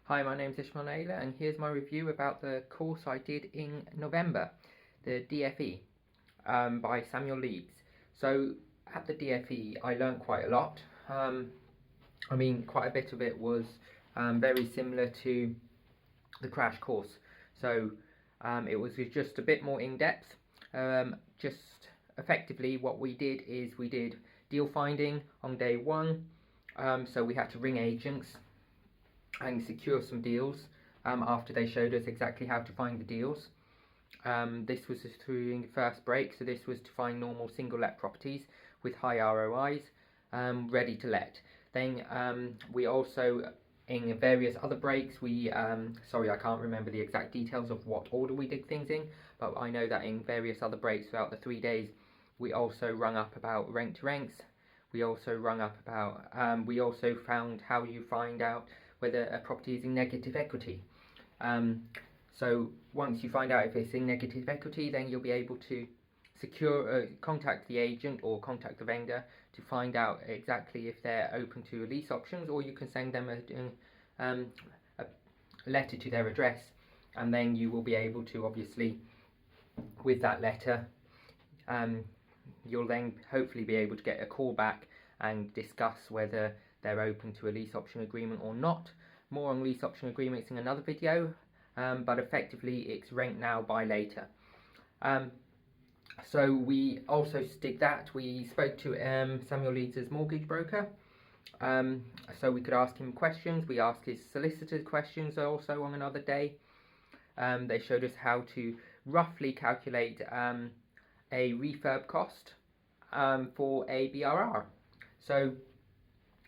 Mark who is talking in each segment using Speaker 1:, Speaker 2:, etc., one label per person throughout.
Speaker 1: Hi, my name's Ishmael Naylor, and here's my review about the course I did in November, the DFE, by Samuel Leeds. So at the DFE, I learned quite a lot. Quite a bit of it was very similar to the crash course. So it was just a bit more in depth. Just effectively, what we did is we did deal finding on day one. So we had to ring agents and secure some deals after they showed us exactly how to find the deals. This was through the first break, so this was to find normal single let properties with high ROIs ready to let. Then we also, in various other breaks, sorry, I can't remember the exact details of what order we did things in, but I know that in various other breaks throughout the 3 days, we also rung up about rent to rents. We also we also found how you find out whether a property is in negative equity. So once you find out if it's in negative equity, then you'll be able to contact the agent or contact the vendor to find out exactly if they're open to lease options, or you can send them a letter to their address, and then you will be able to, obviously, with that letter, you'll then hopefully be able to get a call back and discuss whether they're open to a lease option agreement or not. More on lease option agreements in another video, but effectively it's rent now, buy later. So we also did that. We spoke to Samuel Leeds' mortgage broker, so we could ask him questions. We asked his solicitors questions also on another day. They showed us how to roughly calculate a refurb cost for a BRR. So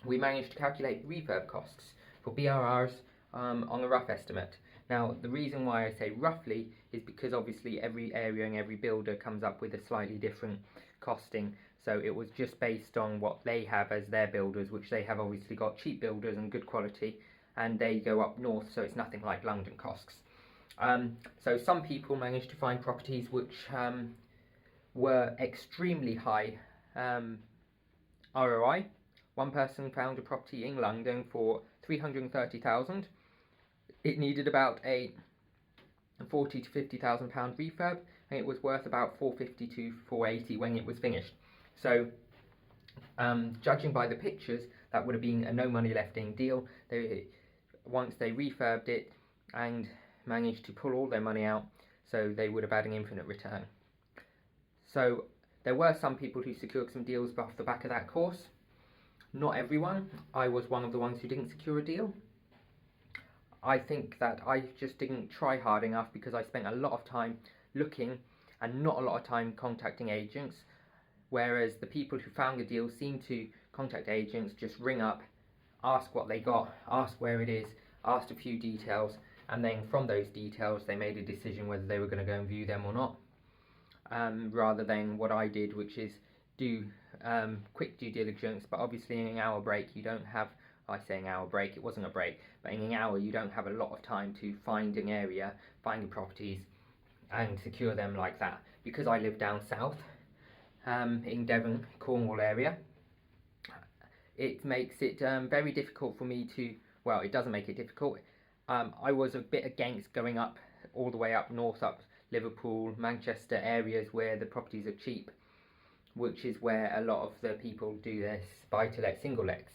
Speaker 1: we managed to calculate refurb costs for BRRs on a rough estimate. Now, the reason why I say roughly is because obviously every area and every builder comes up with a slightly different costing. So it was just based on what they have as their builders, which they have obviously got cheap builders and good quality, and they go up north, so it's nothing like London costs. So some people managed to find properties which were extremely high ROI. One person found a property in London for 330,000. It needed about a 40 to 50,000 pound refurb, and it was worth about 450 to 480 when it was finished. So judging by the pictures, that would have been a no money left in deal. Once they refurbed it and managed to pull all their money out, so they would have had an infinite return. So there were some people who secured some deals off the back of that course. Not everyone. I was one of the ones who didn't secure a deal. I think that I just didn't try hard enough because I spent a lot of time looking and not a lot of time contacting agents, whereas the people who found the deal seemed to contact agents, just ring up, ask what they got, ask where it is, asked a few details, and then from those details they made a decision whether they were going to go and view them or not, rather than what I did, which is do quick due diligence. But obviously in an hour break you don't have, I say an hour break, it wasn't a break, but in an hour you don't have a lot of time to find an area, find properties and secure them like that. Because I live down south in Devon, Cornwall area, it makes it very difficult for me to, well, it doesn't make it difficult. I was a bit against going up all the way up north, up Liverpool, Manchester areas where the properties are cheap, which is where a lot of the people do their buy-to-let single lets.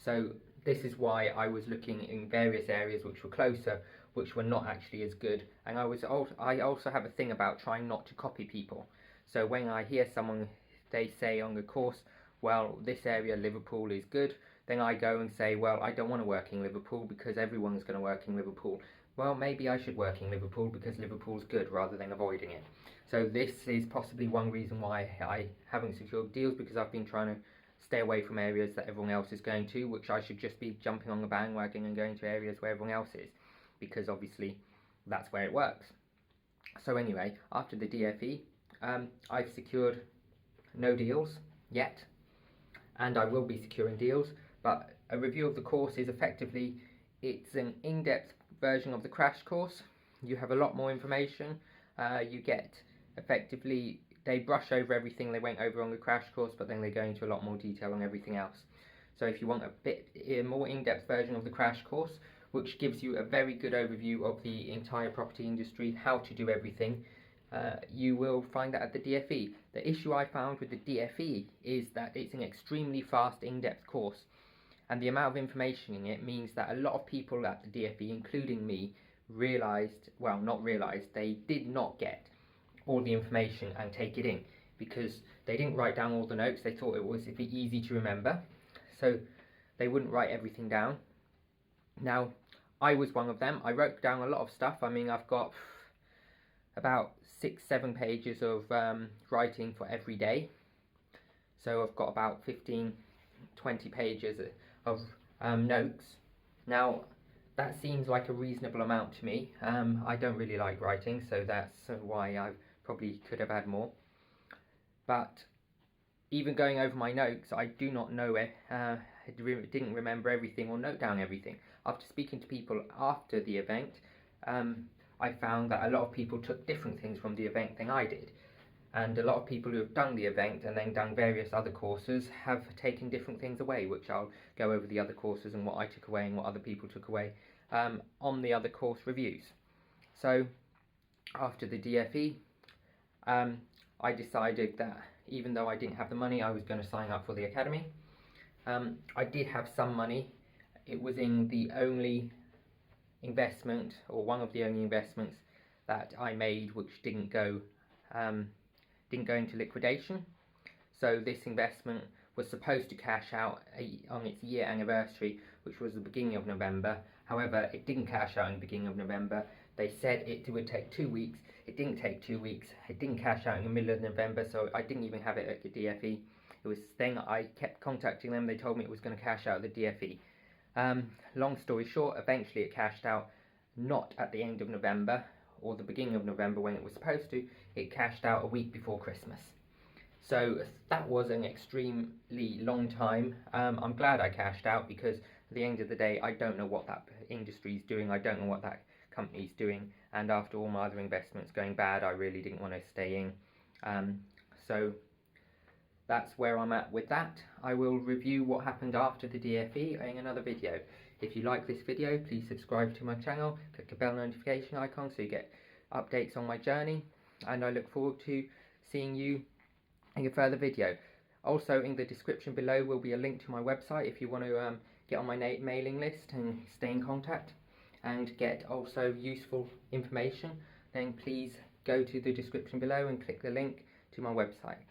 Speaker 1: So this is why I was looking in various areas which were closer, which were not actually as good. And I also have a thing about trying not to copy people. So when I hear someone, they say on the course, well, this area, Liverpool, is good, then I go and say, well, I don't want to work in Liverpool because everyone's going to work in Liverpool. Well, maybe I should work in Liverpool because Liverpool's good rather than avoiding it. So this is possibly one reason why I haven't secured deals, because I've been trying to stay away from areas that everyone else is going to, which I should just be jumping on the bandwagon and going to areas where everyone else is, because obviously that's where it works. So anyway, after the DFE, I've secured no deals yet, and I will be securing deals. But a review of the course is effectively, it's an in-depth version of the crash course. You have a lot more information. You get, effectively, they brush over everything they went over on the crash course, but then they go into a lot more detail on everything else. So if you want a bit more in-depth version of the crash course, which gives you a very good overview of the entire property industry, how to do everything. You will find that at the DFE. The issue I found with the DFE is that it's an extremely fast, in-depth course, and the amount of information in it means that a lot of people at the DFE, including me, they did not get all the information and take it in, because they didn't write down all the notes. They thought it was easy to remember, so they wouldn't write everything down. Now, I was one of them. I wrote down a lot of stuff. I mean, I've got about 6-7 pages of writing for every day, so I've got about 15-20 pages of notes. Now, that seems like a reasonable amount to me. I don't really like writing, so that's why I probably could have had more. But even going over my notes, I do not know it. I didn't remember everything or note down everything. After speaking to people after the event, I found that a lot of people took different things from the event than I did. And a lot of people who have done the event and then done various other courses have taken different things away, which I'll go over the other courses and what I took away and what other people took away on the other course reviews. So after the DFE, I decided that even though I didn't have the money, I was going to sign up for the academy. I did have some money. It was in the only investment, or one of the only investments that I made, which didn't go into liquidation. So this investment was supposed to cash out on its year anniversary, which was the beginning of November. However, it didn't cash out in the beginning of November. They said it would take 2 weeks. It didn't take 2 weeks. It didn't cash out in the middle of November, so I didn't even have it at the DFE. It was then I kept contacting them. They told me it was going to cash out at the DFE. Long story short, eventually it cashed out, not at the end of November or the beginning of November when it was supposed to. It cashed out a week before Christmas. So that was an extremely long time. I'm glad I cashed out, because at the end of the day, I don't know what that industry is doing. I don't know what that company is doing. And after all my other investments going bad, I really didn't want to stay in. So that's where I'm at with that. I will review what happened after the DFE in another video. If you like this video, please subscribe to my channel, click the bell notification icon so you get updates on my journey, and I look forward to seeing you in a further video. Also, in the description below will be a link to my website if you want to get on my mailing list and stay in contact and get also useful information. Then please go to the description below and click the link to my website.